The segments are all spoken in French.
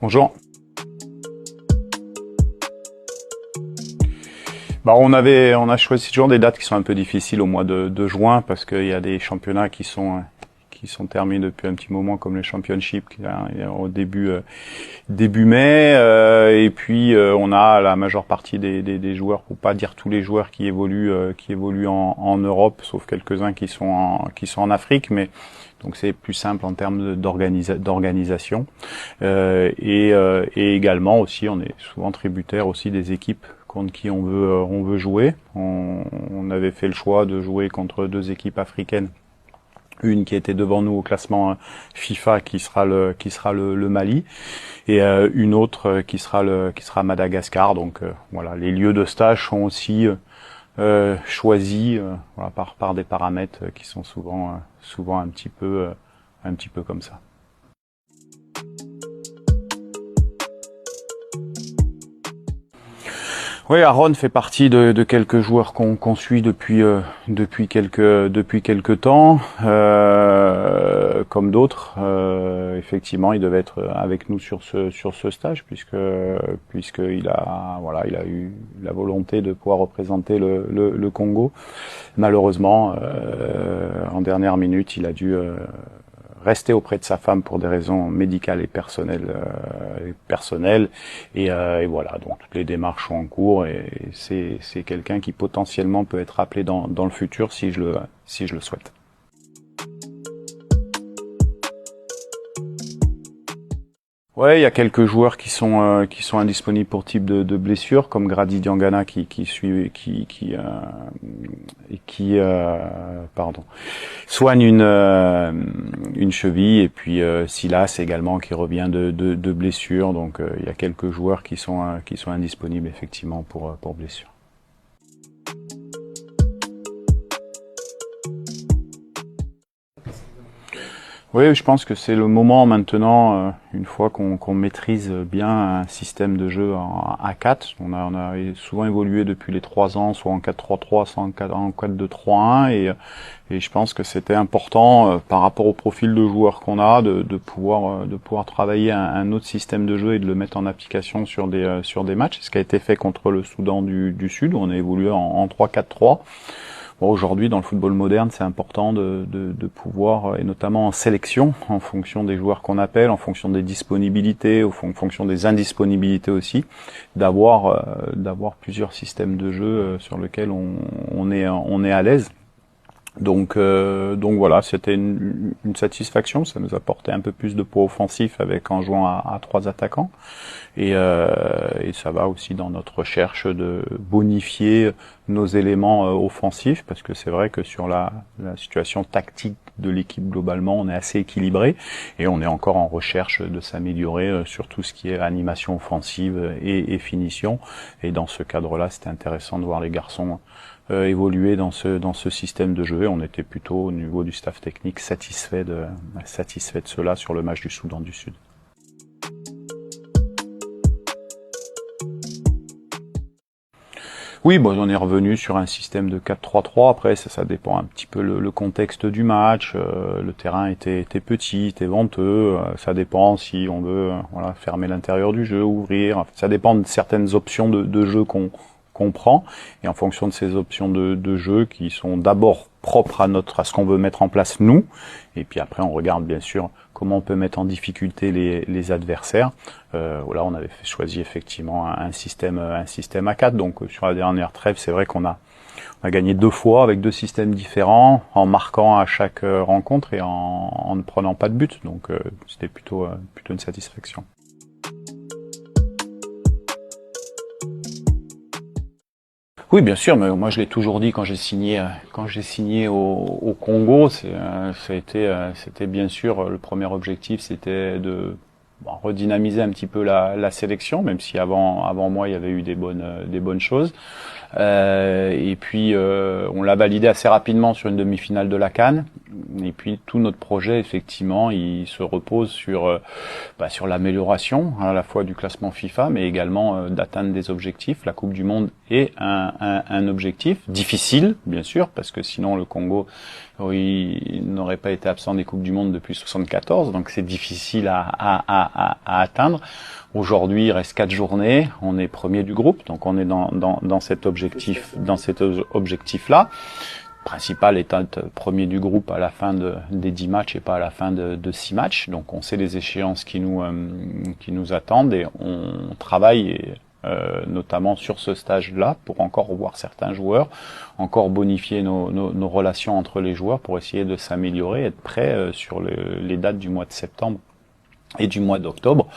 Bonjour. On a choisi toujours des dates qui sont un peu difficiles au mois de juin parce qu'il y a des championnats qui sont terminés depuis un petit moment, comme les Championships au début mai, et puis on a la majeure partie des joueurs, pour pas dire tous les joueurs qui évoluent en Europe, sauf quelques-uns qui sont en Afrique, mais donc c'est plus simple en termes d'organisation, et également aussi on est souvent tributaire aussi des équipes contre qui on veut jouer. On avait fait le choix de jouer contre deux équipes africaines, une qui était devant nous au classement FIFA, qui sera le Mali, et une autre qui sera Madagascar. Donc voilà, les lieux de stage sont aussi choisis par des paramètres qui sont souvent un petit peu comme ça. Oui, Aaron fait partie de quelques joueurs qu'on suit depuis quelques temps, comme d'autres. Effectivement, il devait être avec nous sur ce stage puisqu'il a eu la volonté de pouvoir représenter le Congo. Malheureusement, en dernière minute, il a dû rester auprès de sa femme pour des raisons médicales et personnelles, et voilà, donc toutes les démarches sont en cours, et c'est quelqu'un qui potentiellement peut être appelé dans le futur si je le souhaite. Ouais, il y a quelques joueurs qui sont indisponibles pour type de blessure, comme Grady Diangana qui soigne une cheville, et puis Silas également qui revient de blessure. Donc il y a quelques joueurs qui sont indisponibles effectivement pour blessure. Oui, je pense que c'est le moment maintenant, une fois qu'on maîtrise bien un système de jeu à 4. On a souvent évolué depuis les 3 ans, soit en 4-3-3, soit en 4-2-3-1, et je pense que c'était important par rapport au profil de joueurs qu'on a de pouvoir travailler un autre système de jeu et de le mettre en application sur des matchs. C'est ce qui a été fait contre le Soudan du Sud, où on a évolué en 3-4-3. Bon, aujourd'hui, dans le football moderne, c'est important de pouvoir, et notamment en sélection, en fonction des joueurs qu'on appelle, en fonction des disponibilités, en fonction des indisponibilités aussi, d'avoir plusieurs systèmes de jeu sur lesquels on est à l'aise. Donc voilà, c'était une satisfaction. Ça nous apportait un peu plus de poids offensif en jouant à 3 attaquants, et ça va aussi dans notre recherche de bonifier nos éléments offensifs, parce que c'est vrai que sur la situation tactique de l'équipe globalement, on est assez équilibré, et on est encore en recherche de s'améliorer sur tout ce qui est animation offensive et finition. Et dans ce cadre-là, c'était intéressant de voir les garçons évoluer dans ce système de jeu, et on était plutôt au niveau du staff technique satisfait de cela sur le match du Soudan du Sud. Oui, on est revenu sur un système de 4-3-3. Après, ça dépend un petit peu le contexte du match. Le terrain était petit, était venteux. Ça dépend si on veut fermer l'intérieur du jeu, ouvrir. Ça dépend de certaines options de jeu qu'on prend, et en fonction de ces options de jeu qui sont d'abord propres à ce qu'on veut mettre en place nous, et puis après on regarde bien sûr comment on peut mettre en difficulté les adversaires. Là on avait choisi effectivement un système à 4. Donc sur la dernière trêve, c'est vrai qu'on a gagné 2 fois avec 2 systèmes différents, en marquant à chaque rencontre et en ne prenant pas de but. Donc c'était plutôt une satisfaction. Oui, bien sûr, mais moi je l'ai toujours dit quand j'ai signé au Congo, c'était bien sûr le premier objectif, c'était de redynamiser un petit peu la sélection, même si avant moi il y avait eu des bonnes choses. Et puis on l'a validé assez rapidement sur une demi-finale de la CAN. Et puis tout notre projet, effectivement, il se repose sur l'amélioration à la fois du classement FIFA, mais également d'atteindre des objectifs, la Coupe du Monde et un objectif difficile, bien sûr, parce que sinon le Congo il n'aurait pas été absent des Coupes du Monde depuis 74, donc c'est difficile à atteindre. Aujourd'hui, il reste 4 journées, on est premier du groupe, donc on est dans cet objectif-là. Principal étant premier du groupe à la fin des 10 matchs et pas à la fin de 6 matchs. Donc on sait les échéances qui nous attendent et on travaille notamment sur ce stage-là pour encore revoir certains joueurs, encore bonifier nos relations entre les joueurs pour essayer de s'améliorer, être prêt sur les dates du mois de septembre et du mois d'octobre,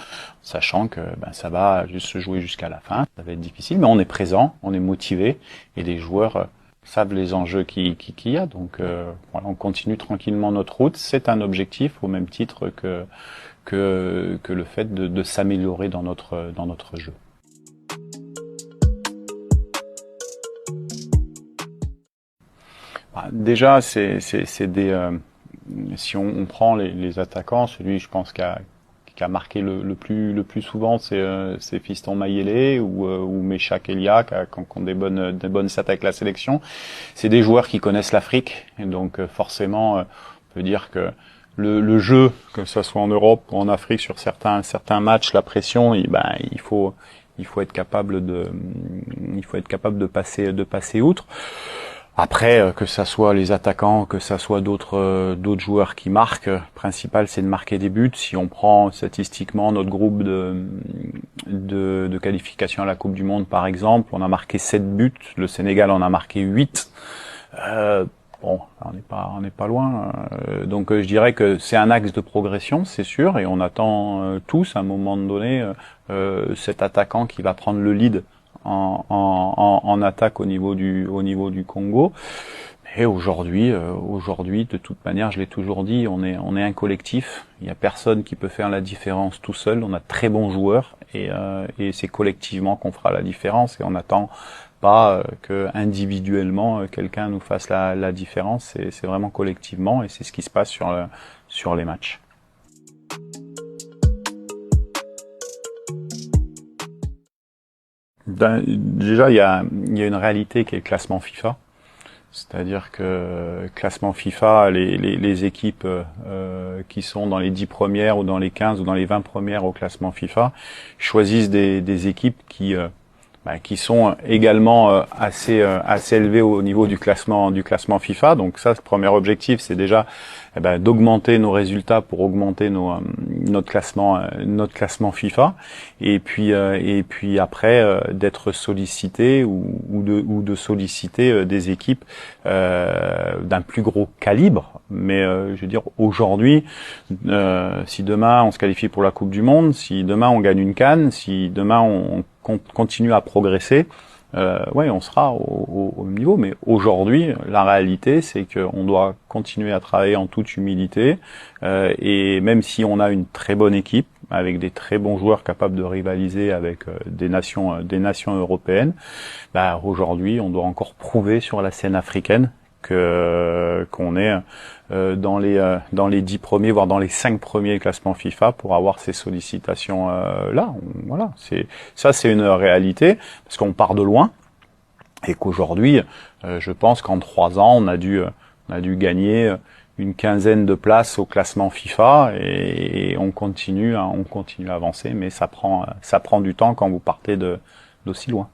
sachant que ça va juste se jouer jusqu'à la fin, ça va être difficile, mais on est présent, on est motivé et les joueurs savent les enjeux qu'il y a. Donc voilà, on continue tranquillement notre route. C'est un objectif au même titre que le fait de s'améliorer dans notre jeu. Déjà, c'est des si on prend les attaquants, celui je pense qui a marqué le plus souvent, c'est Fiston Mayele ou Meshak Elia qui ont des bonnes stats avec la sélection. C'est des joueurs qui connaissent l'Afrique et donc forcément on peut dire que le jeu, que ce soit en Europe ou en Afrique sur certains matchs, la pression, il faut être capable de passer outre. Après, que ça soit les attaquants, que ça soit d'autres joueurs qui marquent, le principal c'est de marquer des buts. Si on prend statistiquement notre groupe de qualification à la Coupe du Monde par exemple, on a marqué 7 buts, le Sénégal en a marqué 8. Bon, on n'est pas loin. Donc je dirais que c'est un axe de progression, c'est sûr, et on attend tous à un moment donné cet attaquant qui va prendre le lead en attaque au niveau du Congo. Mais aujourd'hui, de toute manière, je l'ai toujours dit, on est un collectif. Il y a personne qui peut faire la différence tout seul. On a de très bons joueurs et c'est collectivement qu'on fera la différence. Et on n'attend pas que individuellement quelqu'un nous fasse la différence. C'est vraiment collectivement et c'est ce qui se passe sur les matchs. Déjà, il y a une réalité qui est le classement FIFA. C'est-à-dire que classement FIFA, les équipes qui sont dans les 10 premières ou dans les 15 ou dans les 20 premières au classement FIFA choisissent des équipes qui sont également assez élevées au niveau du classement FIFA. Donc ça, le premier objectif, c'est déjà d'augmenter nos résultats pour augmenter notre classement FIFA. Et puis après d'être sollicité ou de solliciter des équipes d'un plus gros calibre. Mais je veux dire, aujourd'hui, si demain on se qualifie pour la Coupe du Monde, si demain on gagne une CAN, si demain on continue à progresser, on sera au même niveau. Mais aujourd'hui, la réalité, c'est qu'on doit continuer à travailler en toute humilité. Et même si on a une très bonne équipe, avec des très bons joueurs capables de rivaliser avec des nations européennes, aujourd'hui, on doit encore prouver sur la scène africaine qu'on est dans les 10 premiers, voire dans les 5 premiers classements FIFA pour avoir ces sollicitations là. Voilà, c'est une réalité parce qu'on part de loin et qu'aujourd'hui, je pense qu'en 3 ans, on a dû gagner une quinzaine de places au classement FIFA et on continue à avancer, mais ça prend du temps quand vous partez d'aussi loin.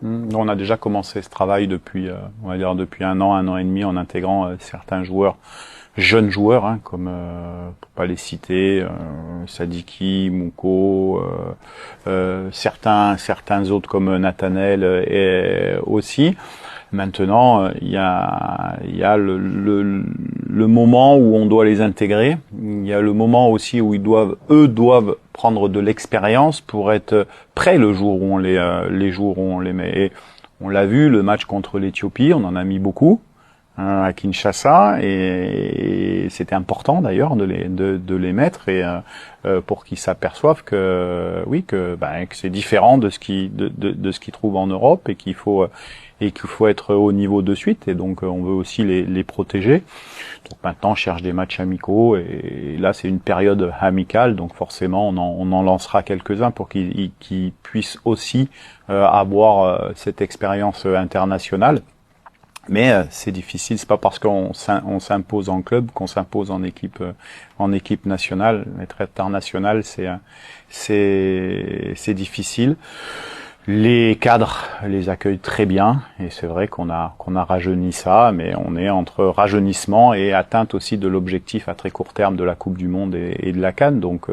On a déjà commencé ce travail depuis, on va dire depuis un an et demi, en intégrant certains joueurs, jeunes joueurs, comme pour pas les citer, Sadiki, Mouko, certains autres comme Nathanaël et aussi. Maintenant, il y a le moment où on doit les intégrer. Il y a le moment aussi où eux doivent prendre de l'expérience pour être prêts le jour où on les met. Et on l'a vu, le match contre l'Éthiopie, on en a mis beaucoup à Kinshasa et c'était important d'ailleurs de les mettre et pour qu'ils s'aperçoivent que c'est différent de ce qu'ils trouvent en Europe et qu'il faut et qu'il faut être au niveau de suite, et donc on veut aussi les protéger. Donc maintenant on cherche des matchs amicaux, et là c'est une période amicale, donc forcément on en lancera quelques-uns pour qu'ils puissent aussi avoir cette expérience internationale. Mais c'est difficile, c'est pas parce qu'on s'impose en club qu'on s'impose en équipe nationale. Être international, c'est difficile. Les cadres les accueillent très bien, et c'est vrai qu'on a rajeuni ça, mais on est entre rajeunissement et atteinte aussi de l'objectif à très court terme de la Coupe du Monde et de la CAN. Donc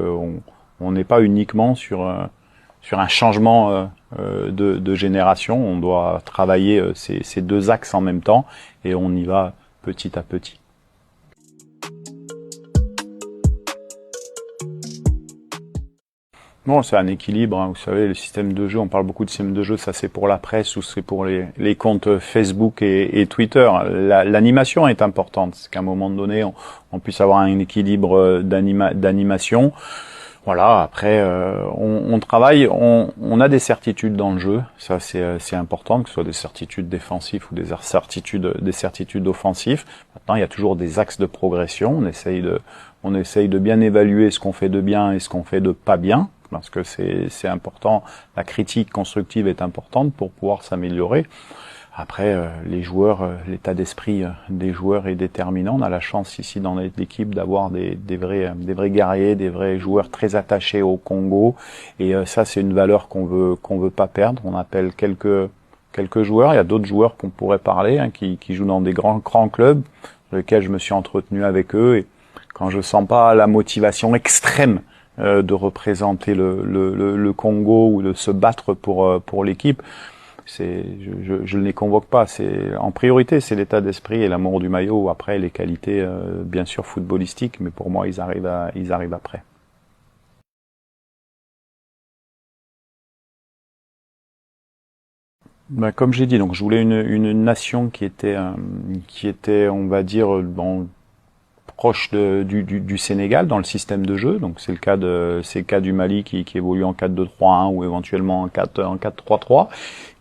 on n'est pas uniquement sur un changement de génération. On doit travailler ces deux axes en même temps, et on y va petit à petit. Bon, c'est un équilibre, hein. Vous savez, le système de jeu, on parle beaucoup de système de jeu, ça c'est pour la presse ou c'est pour les comptes Facebook et Twitter. L'animation est importante, c'est qu'à un moment donné, on puisse avoir un équilibre d'animation. Voilà, après, on travaille, on a des certitudes dans le jeu, ça c'est important, que ce soit des certitudes défensives ou des certitudes offensives. Maintenant, il y a toujours des axes de progression, on essaye de bien évaluer ce qu'on fait de bien et ce qu'on fait de pas bien, parce que c'est important, la critique constructive est importante pour pouvoir s'améliorer. Après, les joueurs, l'état d'esprit des joueurs est déterminant. On a la chance ici dans l'équipe d'avoir des vrais guerriers, des vrais joueurs très attachés au Congo. Et ça, c'est une valeur qu'on veut pas perdre. On appelle quelques joueurs. Il y a d'autres joueurs qu'on pourrait parler, hein, qui jouent dans des grands clubs, dans lesquels je me suis entretenu avec eux. Et quand je sens pas la motivation extrême de représenter le Congo ou de se battre pour l'équipe, je ne les convoque pas. En priorité, c'est l'état d'esprit et l'amour du maillot. Après, les qualités, bien sûr, footballistiques, mais pour moi, ils arrivent après. Ben, comme j'ai dit, donc je voulais une nation qui était, on va dire, proche du Sénégal dans le système de jeu. Donc c'est le cas du Mali qui évolue en 4-2-3-1 ou éventuellement en 4-3-3,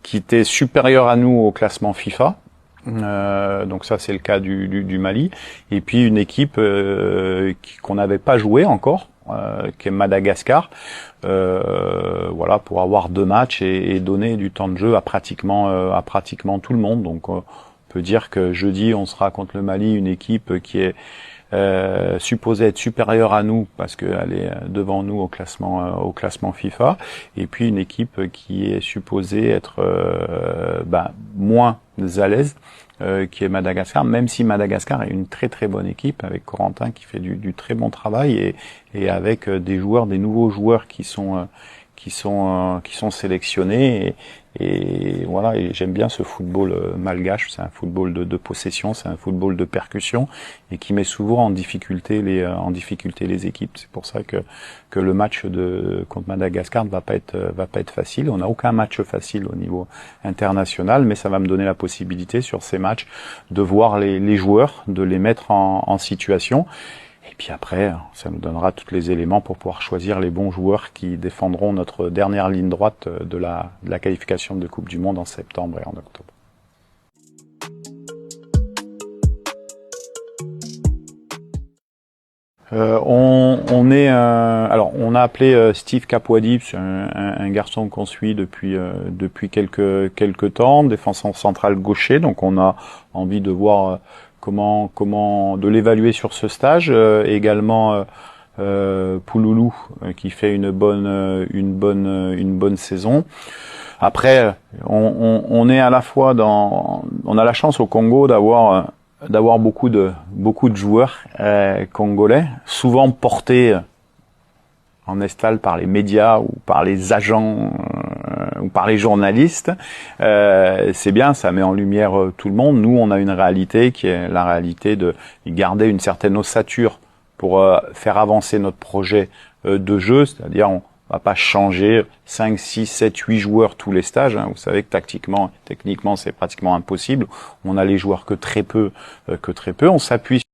qui était supérieur à nous au classement FIFA. Donc ça c'est le cas du Mali. Et puis une équipe qu'on n'avait pas joué encore, qui est Madagascar. Voilà, pour avoir 2 matchs et donner du temps de jeu à pratiquement tout le monde. Donc on peut dire que jeudi on sera contre le Mali, une équipe qui est supposée être supérieure à nous parce qu'elle est devant nous au classement FIFA, et puis une équipe qui est supposée être moins à l'aise, qui est Madagascar, même si Madagascar est une très très bonne équipe avec Corentin qui fait du très bon travail, et avec des nouveaux joueurs qui sont sélectionnés, et voilà, et j'aime bien ce football malgache. C'est un football de possession, c'est un football de percussion, et qui met souvent en difficulté les équipes. C'est pour ça que le match contre Madagascar ne va pas être facile. On n'a aucun match facile au niveau international, mais ça va me donner la possibilité sur ces matchs de voir les joueurs, de les mettre en situation. Et puis après, ça nous donnera tous les éléments pour pouvoir choisir les bons joueurs qui défendront notre dernière ligne droite de la qualification de Coupe du Monde en septembre et en octobre. On a appelé Steve Kapwadi, c'est un garçon qu'on suit depuis quelques temps, défenseur central gaucher. Donc on a envie de voir comment de l'évaluer sur ce stage. Également Pouloulou qui fait une bonne saison. Après, on est à la fois on a la chance au Congo d'avoir beaucoup de joueurs congolais, souvent portés en estal par les médias ou par les agents ou par les journalistes. C'est bien, ça met en lumière tout le monde. Nous, on a une réalité qui est la réalité de garder une certaine ossature pour faire avancer notre projet de jeu, c'est-à-dire on va pas changer 5, 6, 7, 8 joueurs tous les stages. Vous savez que techniquement, c'est pratiquement impossible. On a les joueurs que très peu. On s'appuie